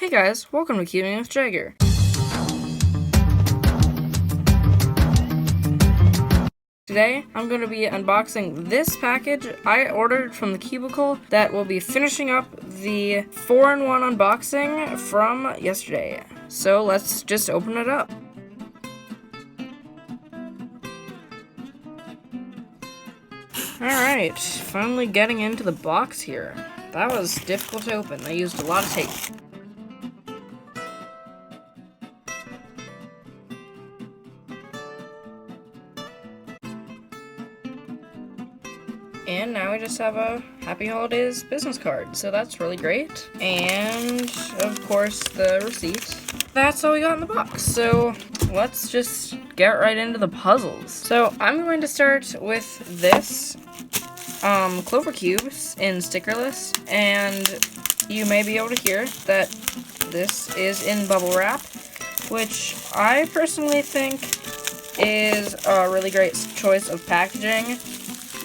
Hey guys, welcome to Cubing with Jagger. Today, I'm going to be unboxing this package I ordered from TheCubicle that will be finishing up the 4-in-1 unboxing from yesterday. So let's just open it up. Alright, finally getting into the box here. That was difficult to open. I used a lot of tape. And now we just have a Happy Holidays business card, so that's really great. And, of course, the receipt. That's all we got in the box, so let's just get right into the puzzles. So I'm going to start with this Clover Cubes in stickerless, and you may be able to hear that this is in bubble wrap, which I personally think is a really great choice of packaging.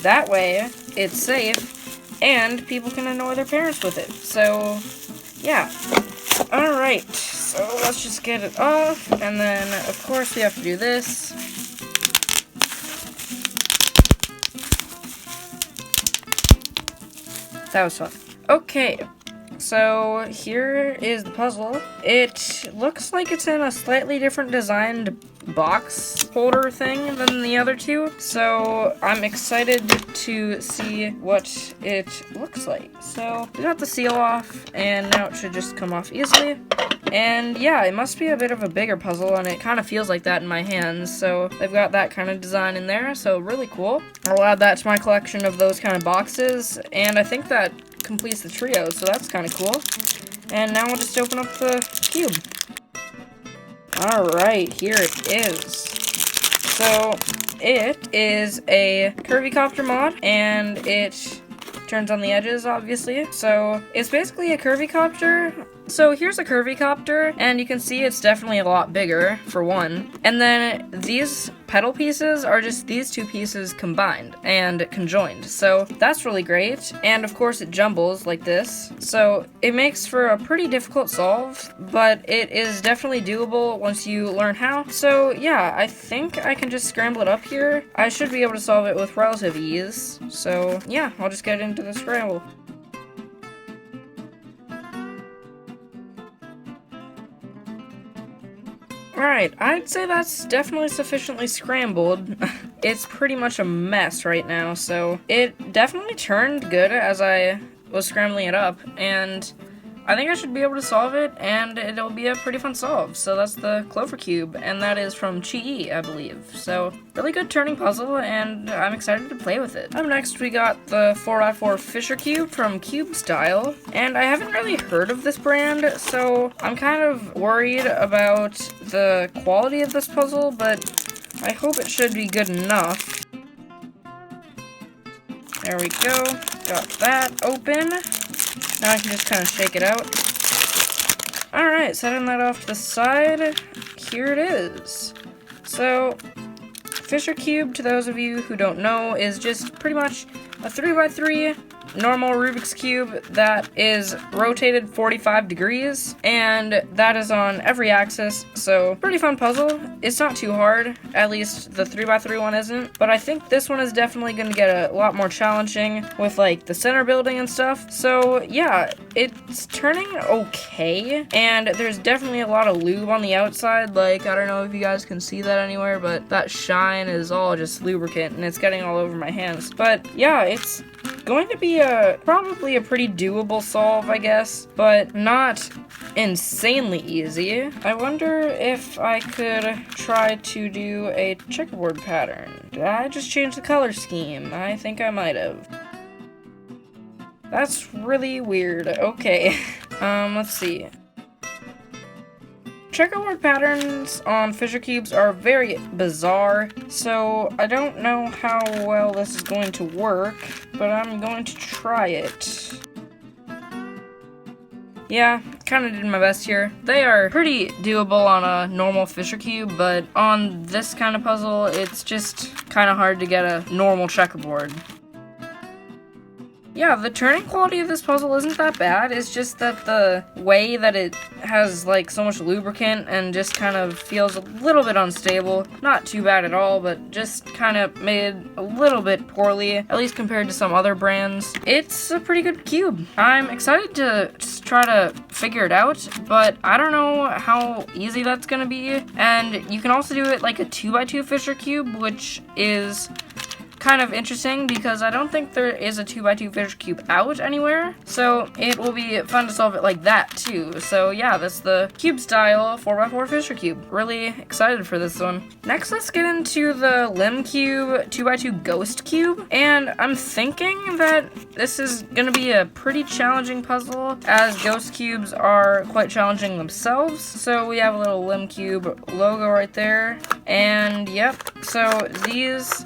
That way, it's safe, and people can annoy their parents with it. So, yeah. Alright, so let's just get it off, and then, of course, we have to do this. That was fun. Okay, so here is the puzzle. It looks like it's in a slightly different designed box holder thing than the other two, so I'm excited to see what it looks like. So we got the seal off, and now it should just come off easily. And yeah, it must be a bit of a bigger puzzle, and it kind of feels like that in my hands, so they've got that kind of design in there, so really cool. I'll add that to my collection of those kind of boxes, and I think that completes the trio, so that's kind of cool. And now we'll just open up the cube. Alright, here it is. So, it is a curvy-copter mod, and it turns on the edges, obviously. So, it's basically a curvy-copter. So, here's a curvy-copter, and you can see it's definitely a lot bigger, for one. And then, these pedal pieces are just these two pieces combined and conjoined. So, that's really great. And, of course, it jumbles like this. So, it makes for a pretty difficult solve, but it is definitely doable once you learn how. So, yeah, I think I can just scramble it up here. I should be able to solve it with relative ease. So, yeah, I'll just get into the scramble. Alright, I'd say that's definitely sufficiently scrambled. It's pretty much a mess right now, so it definitely turned good as I was scrambling it up, and I think I should be able to solve it, and it'll be a pretty fun solve. So that's the Clover Cube, and that is from Chi, I believe. So, really good turning puzzle, and I'm excited to play with it. Up next, we got the 4x4 Fisher Cube from Cube Style, and I haven't really heard of this brand, so I'm kind of worried about the quality of this puzzle, but I hope it should be good enough. There we go, got that open. Now I can just kind of shake it out. Alright, setting that off to the side, here it is. So, Fisher Cube, to those of you who don't know, is just pretty much a 3x3 normal Rubik's Cube that is rotated 45 degrees, and that is on every axis, so pretty fun puzzle. It's not too hard, at least the 3x3 one isn't, but I think this one is definitely going to get a lot more challenging with like the center building and stuff. So yeah, it's turning okay, and there's definitely a lot of lube on the outside. Like, I don't know if you guys can see that anywhere, but that shine is all just lubricant, and it's getting all over my hands. But yeah, it's going to be probably a pretty doable solve, I guess, but not insanely easy. I wonder if I could try to do a checkerboard pattern. Did I just change the color scheme? I think I might have. That's really weird. Okay, let's see. Checkerboard patterns on Fisher Cubes are very bizarre, so I don't know how well this is going to work, but I'm going to try it. Yeah, kind of did my best here. They are pretty doable on a normal Fisher Cube, but on this kind of puzzle, it's just kind of hard to get a normal checkerboard. yeah, the turning quality of this puzzle isn't that bad. It's just that the way that it has like so much lubricant and just kind of feels a little bit unstable. Not too bad at all, but just kind of made a little bit poorly, at least compared to some other brands. It's a pretty good cube. I'm excited to just try to figure it out, but I don't know how easy that's gonna be. And you can also do it like a 2x2 Fisher cube, which is kind of interesting because I don't think there is a 2x2 Fisher cube out anywhere, so it will be fun to solve it like that too. So yeah, that's the cube style 4x4 Fisher cube. Really excited for this one. Next, let's get into the Limb Cube 2x2 Ghost Cube, and I'm thinking that this is gonna be a pretty challenging puzzle as ghost cubes are quite challenging themselves. So we have a little Limb Cube logo right there, and yep, so these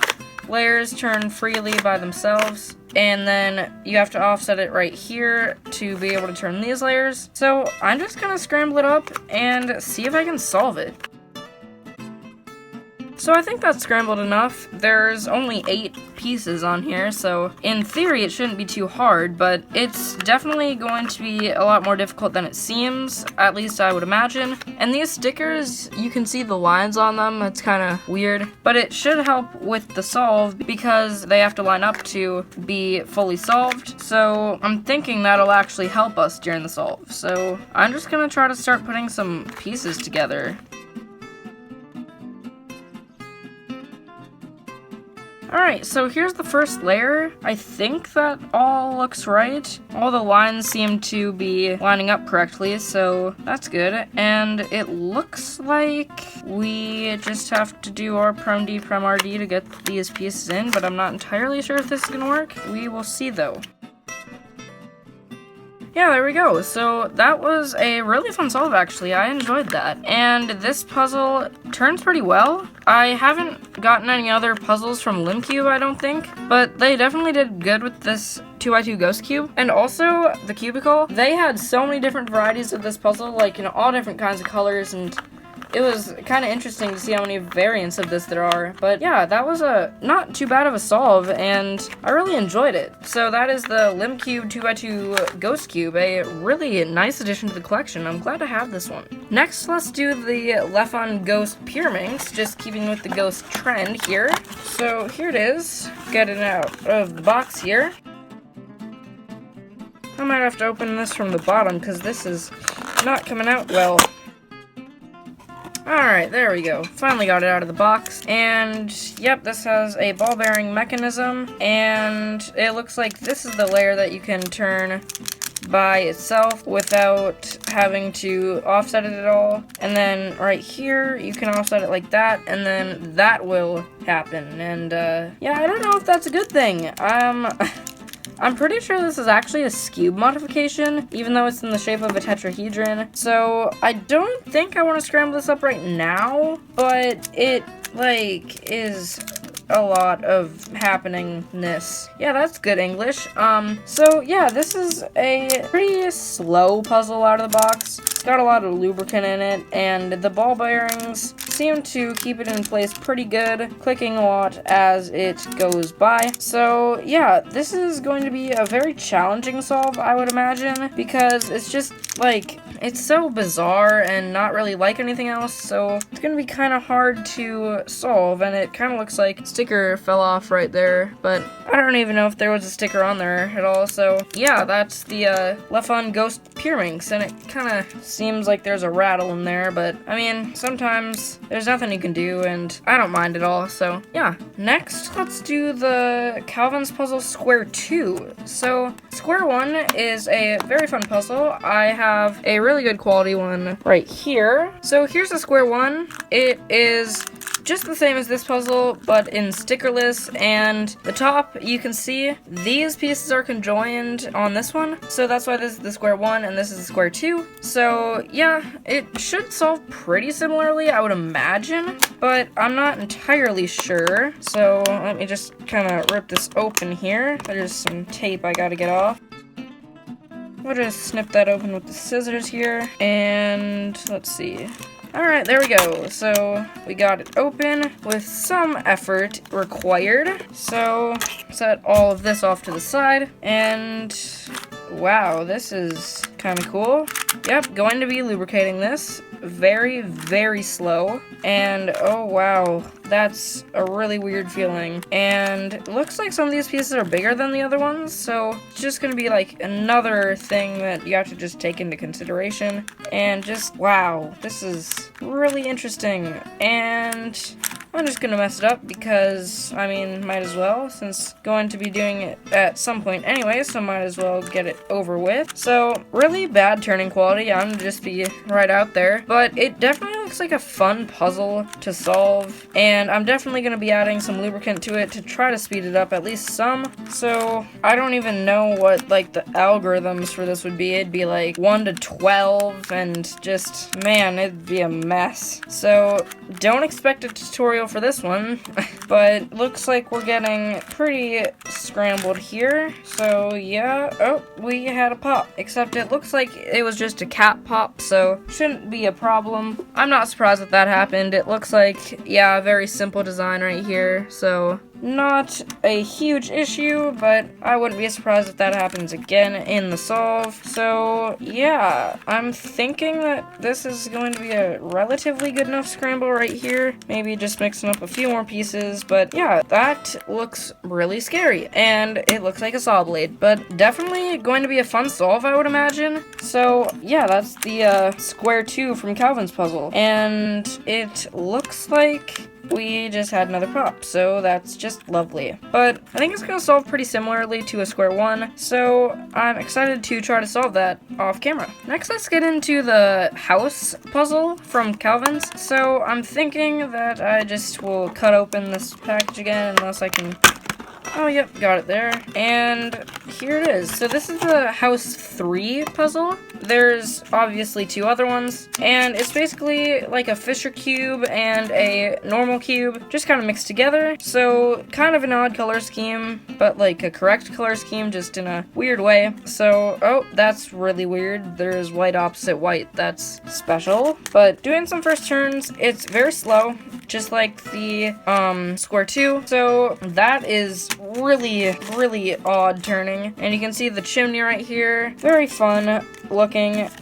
layers turn freely by themselves, and then you have to offset it right here to be able to turn these layers. So I'm just gonna scramble it up and see if I can solve it. So I think that's scrambled enough. There's only 8 pieces on here, so in theory it shouldn't be too hard, but it's definitely going to be a lot more difficult than it seems, at least I would imagine. And these stickers, you can see the lines on them. It's kind of weird, but it should help with the solve because they have to line up to be fully solved. So I'm thinking that'll actually help us during the solve. So I'm just gonna try to start putting some pieces together. Alright, so here's the first layer. I think that all looks right. All the lines seem to be lining up correctly, so that's good. And it looks like we just have to do our Prem D, Prem RD to get these pieces in, but I'm not entirely sure if this is gonna work. We will see though. Yeah, there we go. So that was a really fun solve, actually. I enjoyed that. And this puzzle turns pretty well. I haven't gotten any other puzzles from Limb Cube, I don't think, but they definitely did good with this 2x2 Ghost Cube. And also, TheCubicle, they had so many different varieties of this puzzle, like, you know, all different kinds of colors, and it was kind of interesting to see how many variants of this there are. But yeah, that was a not too bad of a solve, and I really enjoyed it. So that is the Limb Cube 2x2 Ghost Cube, a really nice addition to the collection. I'm glad to have this one. Next, let's do the Lefon Ghost Pyraminx, just keeping with the ghost trend here. So here it is. Get it out of the box here. I might have to open this from the bottom because this is not coming out well. Alright, there we go. Finally got it out of the box. And, yep, this has a ball bearing mechanism. And it looks like this is the layer that you can turn by itself without having to offset it at all. And then right here, you can offset it like that, and then that will happen. And, yeah, I don't know if that's a good thing. I'm pretty sure this is actually a Scube modification, even though it's in the shape of a tetrahedron. So I don't think I want to scramble this up right now, but it, like, is a lot of happeningness. Yeah, that's good English. So yeah, this is a pretty slow puzzle out of the box. It's got a lot of lubricant in it, and the ball bearings seem to keep it in place pretty good, clicking a lot as it goes by. So yeah, this is going to be a very challenging solve, I would imagine, because it's just, like, it's so bizarre and not really like anything else, so it's gonna be kind of hard to solve, and it kind of looks like a sticker fell off right there, but I don't even know if there was a sticker on there at all. So yeah, that's the Lefon Ghost Pyraminx, and it kind of seems like there's a rattle in there, but I mean, sometimes there's nothing you can do, and I don't mind at all, so yeah. Next, let's do the Calvin's Puzzle Square 2. So Square 1 is a very fun puzzle. I have a really good quality one right here. So here's the Square 1. It is just the same as this puzzle, but in stickerless, and the top, you can see these pieces are conjoined on this one, so that's why this is the Square 1 and this is the Square 2. So yeah, it should solve pretty similarly, I would imagine, but I'm not entirely sure. So let me just kind of rip this open here. There's some tape I gotta get off. We'll just snip that open with the scissors here, and let's see. Alright, there we go. So we got it open with some effort required. So set all of this off to the side, and wow, this is kind of cool. Yep, going to be lubricating this very, very slow. And oh wow, that's a really weird feeling. And it looks like some of these pieces are bigger than the other ones, so it's just gonna be like another thing that you have to just take into consideration. And just, wow, this is really interesting. And I'm just gonna mess it up because, I mean, might as well, since going to be doing it at some point anyway, so might as well get it over with. So, really bad turning quality, I'm gonna just be right out there, but it definitely looks like a fun puzzle to solve, and I'm definitely gonna be adding some lubricant to it to try to speed it up at least some. So, I don't even know what, like, the algorithms for this would be. It'd be like 1 to 12, and just, man, it'd be a mess. So, don't expect a tutorial for this one, but looks like we're getting pretty scrambled here. So yeah, oh, we had a pop, except it looks like it was just a cap pop, so shouldn't be a problem. I'm not surprised that that happened. It looks like, yeah, a very simple design right here, so not a huge issue, but I wouldn't be surprised if that happens again in the solve. So yeah, I'm thinking that this is going to be a relatively good enough scramble right here. Maybe just mixing up a few more pieces, but yeah, that looks really scary, and it looks like a saw blade, but definitely going to be a fun solve, I would imagine. So yeah, that's the square 2 from Calvin's puzzle, and it looks like we just had another pop, so that's just lovely. But I think it's going to solve pretty similarly to a square 1, so I'm excited to try to solve that off camera. Next, let's get into the house puzzle from Calvin's. So I'm thinking that I just will cut open this package again, unless I can... Oh, yep, got it there. And here it is. So this is the House 3 puzzle. There's obviously 2 other ones, and it's basically like a Fisher cube and a normal cube, just kind of mixed together. So kind of an odd color scheme, but like a correct color scheme, just in a weird way. So, oh, that's really weird. There's white opposite white. That's special. But doing some first turns, it's very slow, just like the square 2. So that is really, really odd turning. And you can see the chimney right here. Very fun looking.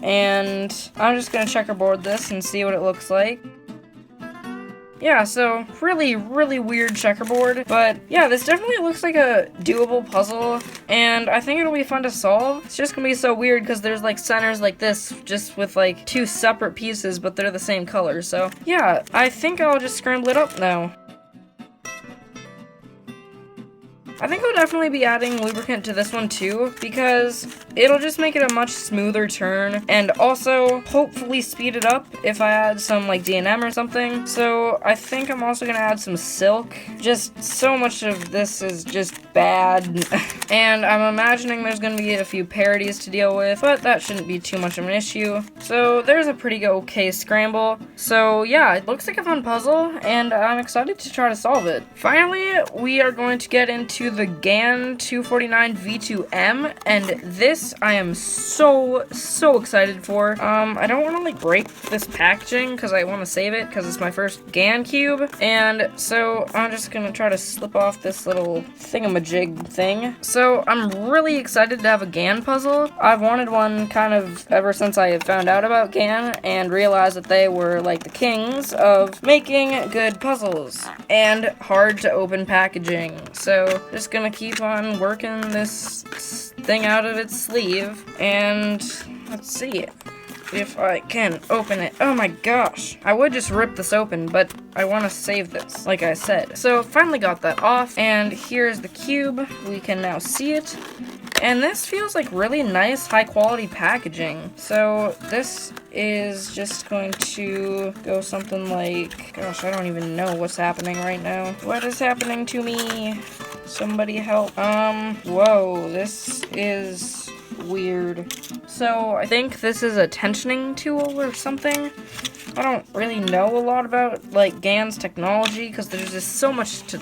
And I'm just gonna checkerboard this and see what it looks like. Yeah, so really, really weird checkerboard, but yeah, this definitely looks like a doable puzzle, and I think it'll be fun to solve. It's just gonna be so weird because there's like centers like this, just with like 2 separate pieces, but they're the same color. So yeah, I think I'll just scramble it up now. I think I'll definitely be adding lubricant to this one too, because it'll just make it a much smoother turn, and also hopefully speed it up if I add some like D&M or something. So I think I'm also gonna add some silk. Just so much of this is just bad, and I'm imagining there's gonna be a few parodies to deal with, but that shouldn't be too much of an issue. So there's a pretty okay scramble. So yeah, it looks like a fun puzzle, and I'm excited to try to solve it. Finally, we are going to get into the GAN 249 V2M, and this I am so excited for. I don't want to like break this packaging because I want to save it because it's my first GAN cube, and so I'm just gonna try to slip off this little thingamajig thing. So I'm really excited to have a GAN puzzle. I've wanted one kind of ever since I found out about GAN and realized that they were like the kings of making good puzzles and hard to open packaging. So just gonna keep on working this thing out of its sleeve, and let's see if I can open it. Oh my gosh, I would just rip this open, but I want to save this, like I said. So finally got that off, and here's the cube. We can now see it, and this feels like really nice, high quality packaging. So this is just going to go something like, gosh, I don't even know what's happening right now. What is happening to me? Somebody help. Whoa, this is weird. So I think this is a tensioning tool or something. I don't really know a lot about like GAN's technology because there's just so much to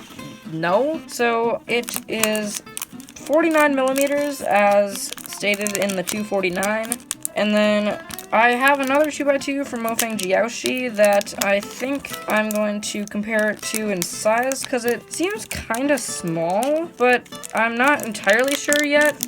know. So it is 49 millimeters as stated in the 249, and then I have another 2x2 from Mofang Jiaoshi that I think I'm going to compare it to in size, because it seems kind of small, but I'm not entirely sure yet.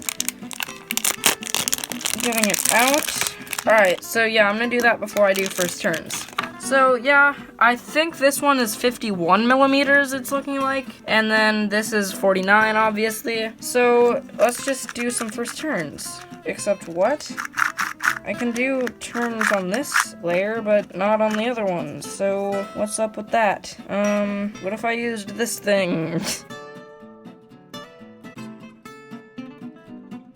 Getting it out. Alright, so yeah, I'm gonna do that before I do first turns. So yeah, I think this one is 51 millimeters, it's looking like, and then this is 49, obviously. So let's just do some first turns. Except what? I can do turns on this layer, but not on the other ones, so what's up with that? What if I used this thing?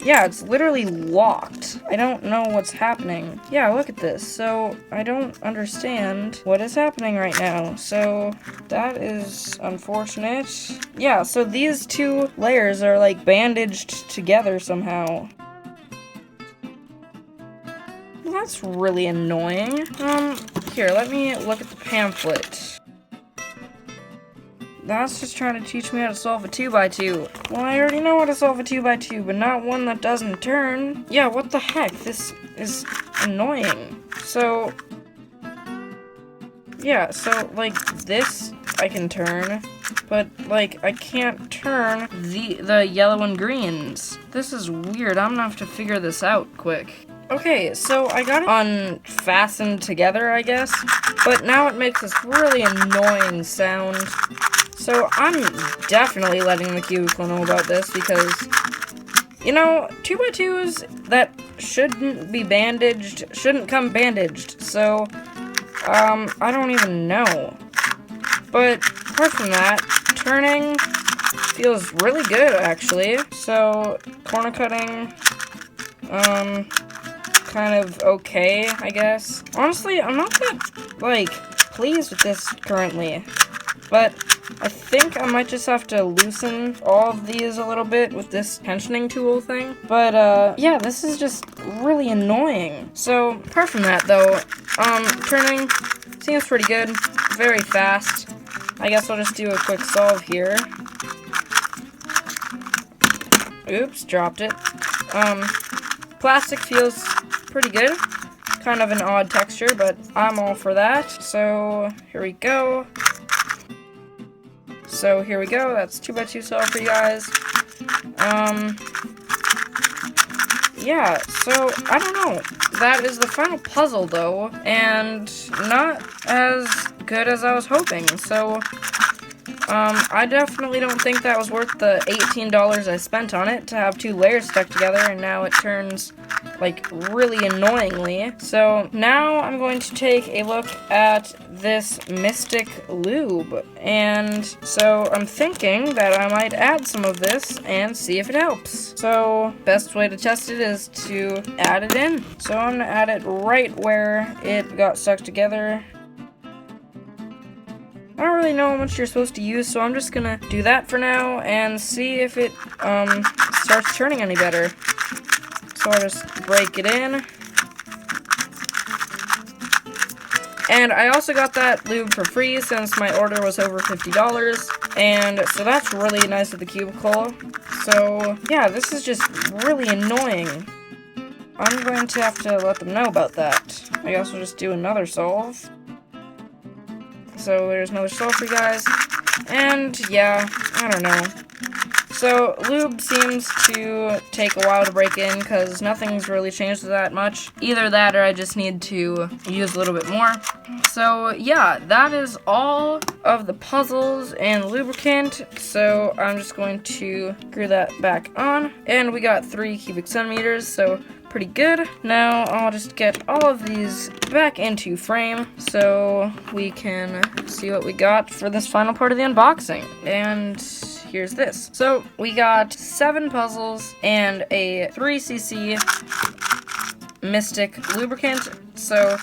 Yeah, it's literally locked. I don't know what's happening. Yeah, look at this. So, I don't understand what is happening right now. So, that is unfortunate. Yeah, so these two layers are like bandaged together somehow. Well, that's really annoying. Here, let me look at the pamphlet. That's just trying to teach me how to solve a 2x2. Well, I already know how to solve a 2x2, but not one that doesn't turn. Yeah, what the heck? This is annoying. So, yeah, so, like, this I can turn, but, like, I can't turn the yellow and greens. This is weird. I'm gonna have to figure this out quick. Okay, so I got it unfastened together, I guess, but now it makes this really annoying sound. So I'm definitely letting TheCubicle know about this because, you know, 2x2s that shouldn't be bandaged shouldn't come bandaged, so, I don't even know. But apart from that, turning feels really good, actually. So, corner cutting, kind of okay, I guess. Honestly, I'm not that, like, pleased with this currently, but I think I might just have to loosen all of these a little bit with this tensioning tool thing. But, yeah, this is just really annoying. So, apart from that, though, turning seems pretty good. Very fast. I guess I'll just do a quick solve here. Oops, dropped it. Plastic feels pretty good. Kind of an odd texture, but I'm all for that. So, here we go. So here we go, that's 2x2 solve for you guys. Yeah, so, I don't know. That is the final puzzle, though, and not as good as I was hoping, so, I definitely don't think that was worth the $18 I spent on it to have two layers stuck together, and now it turns, like, really annoyingly. So, now I'm going to take a look at this Mystic Lube, and so I'm thinking that I might add some of this and see if it helps. So, best way to test it is to add it in. So I'm gonna add it right where it got stuck together. I don't really know how much you're supposed to use, so I'm just gonna do that for now and see if it starts turning any better. So I'll just break it in. And I also got that lube for free since my order was over $50, and so that's really nice of TheCubicle. So yeah, this is just really annoying. I'm going to have to let them know about that. I guess we'll just do another solve. So there's another solve for you guys, and yeah, I don't know. So lube seems to take a while to break in because nothing's really changed that much. Either that or I just need to use a little bit more. So yeah, that is all of the puzzles and lubricant. So I'm just going to screw that back on. And we got 3 cubic centimeters, so pretty good. Now I'll just get all of these back into frame so we can see what we got for this final part of the unboxing. And here's this. So we got 7 puzzles and a 3cc Mystic lubricant. So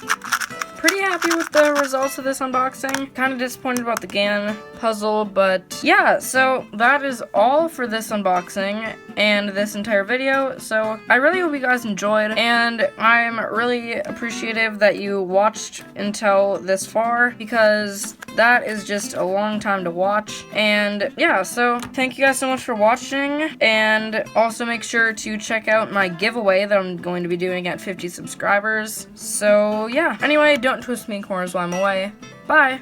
pretty happy with the results of this unboxing. Kind of disappointed about the GAN puzzle, but yeah, so that is all for this unboxing and this entire video. So I really hope you guys enjoyed, and I'm really appreciative that you watched until this far, because that is just a long time to watch. And yeah, so thank you guys so much for watching, and also make sure to check out my giveaway that I'm going to be doing at 50 subscribers. So yeah, anyway, don't twist me in corners while I'm away. Bye!